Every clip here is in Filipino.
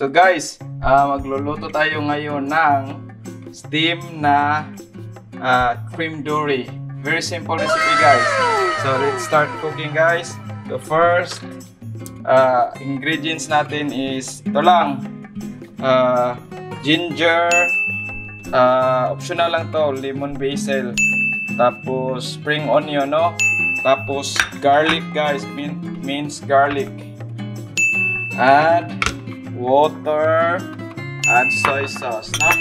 So guys, magluluto tayo ngayon ng steam na cream dory. Very simple recipe guys. So let's start cooking guys. The first ingredients natin is ito lang. Ginger, optional lang to, lemon basil, tapos spring onion, no? Tapos garlic guys, minced garlic, and water and soy sauce, no?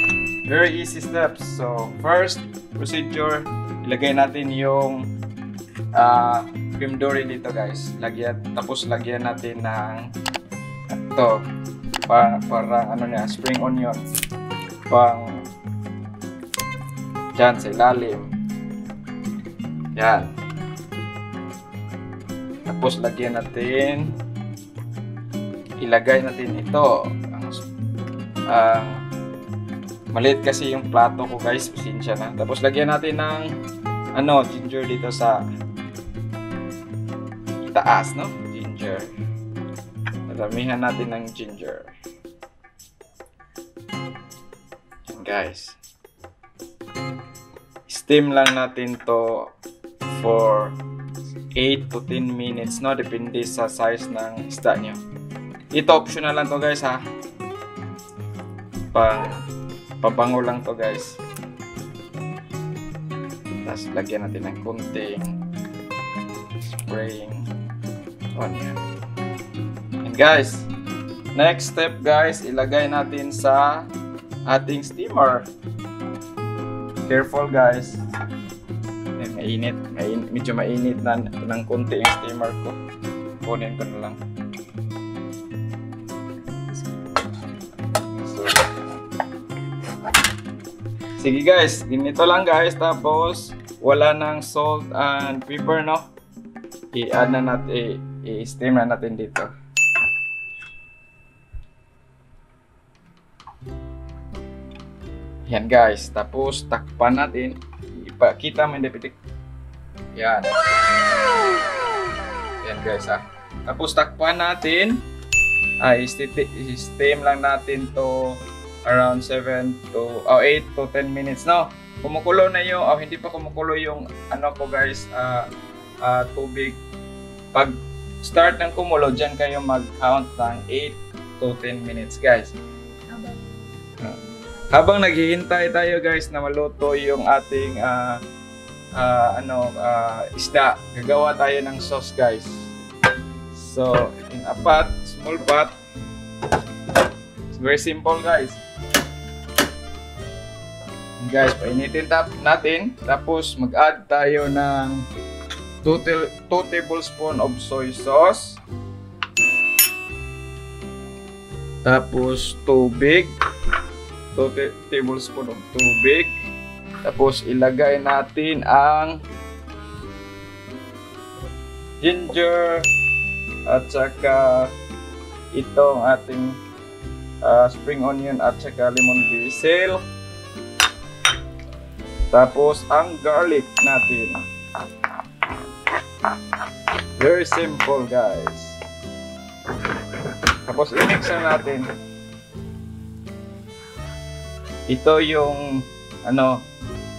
Very easy steps. So first procedure, ilagay natin yung cream dory dito guys. Tapos lagyan natin ng ito para ano niya, spring onion pang dyan sa ilalim. Yan. Tapos lagyan natin, ilagay natin ito. Maliit kasi yung plato ko guys, pasensya na. Tapos lagyan natin ng ginger dito sa itaas, no? Ginger. Damihan natin ng ginger. Yan guys. Steam lang natin to for 8 to 10 minutes, no? Depende sa size ng isda nyo. Ito optional lang to guys, ha? Pabango lang to guys. Tapos lagyan natin ng kunting spring onion. And guys, next step guys, ilagay natin sa ating steamer. Careful guys. Mainit. Medyo mainit na ng konti yung steamer ko. Kunin ko na lang. So, sige guys, ganito lang guys. Tapos wala nang salt and pepper, no? I-add na natin, i-steam na natin dito. Yan guys, tapos takpan natin. Ipakita mo yung depitik. Yan. Yan guys, ha. Tapos takpan natin. I-steam lang natin to around 8 to 10 minutes, no? Kumukulo na yung, hindi pa kumukulo yung ko guys, tubig. Pag start ng kumulo, dyan kayo mag-count ng 8 to 10 minutes guys. Habang naghihintay tayo guys na maluto yung ating isda, gagawa tayo ng sauce guys. So in a pot, small pot, it's very simple guys. Guys, painitin natin, tapos mag-add tayo ng 2 tablespoons of soy sauce, tapos tubig, 2 tablespoons of tubig. Tapos ilagay natin ang ginger at saka itong ating spring onion at saka lemon basil. Tapos ang garlic natin. Very simple guys. Tapos i-mix na natin. Ito yung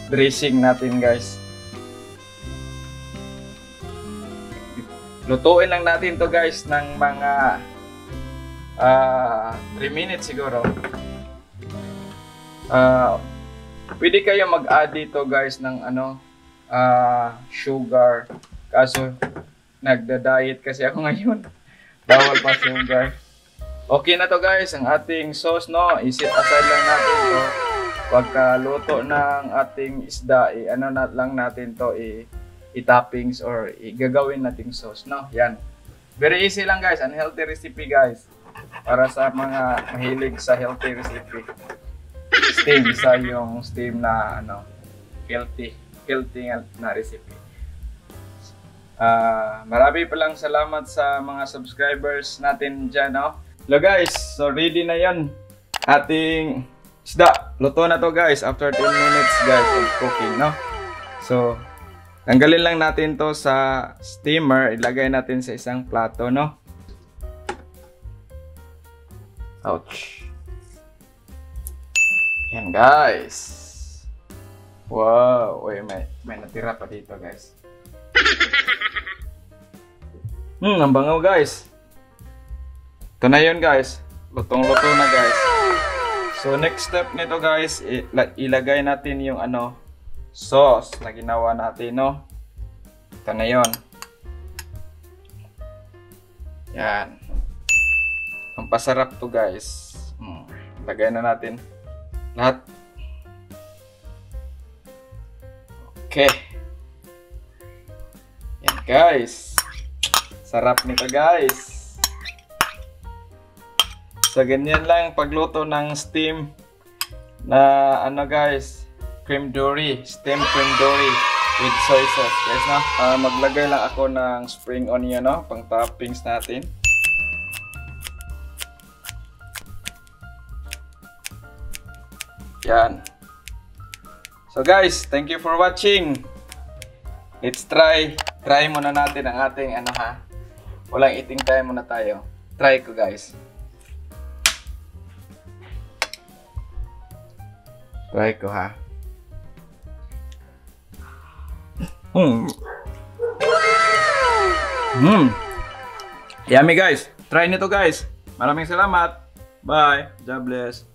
dressing natin guys. Lutuin lang natin to guys ng mga 3 minutes siguro. Pwede kayo mag-add dito guys ng sugar. Kaso nagda-diet kasi ako ngayon. Bawal pa sugar. Okay na to guys, ang ating sauce, no? I-set aside lang natin to. Pagkaluto ng ating isda, lang natin to, i-toppings or gagawin nating sauce, no? Yan. Very easy lang guys, unhealthy recipe guys. Para sa mga mahilig sa healthy recipe. Steam, isa yung steam na healthy na recipe. Marami pa lang salamat sa mga subscribers natin dyan, no? Hello guys, so ready na yan ating isda. Luto na to guys after 10 minutes guys of cooking, no? So tanggalin lang natin to sa steamer, ilagay natin sa isang plato, no? Ouch. Yan guys. Wow. Uy, may natira pa dito guys. Ang bangaw guys. Ito na yun guys. Lutong-luto na guys. So next step nito guys, ilagay natin yung sauce na ginawa natin, no? Ito na yun. Yan. Ang pasarap to guys. Lagay na natin lahat. Okay. Yan guys. Sarap nito guys. So ganyan lang pagluto ng steam na guys, cream dory, steam cream dory with soy sauce guys, no? Maglagay lang ako ng spring onion, no? Pang toppings natin. Yan. So guys, thank you for watching. Let's try muna natin ang ating walang eating time muna tayo. Try ko guys. Try ko ha. Yummy guys. Try nito guys. Maraming salamat. Bye. God bless.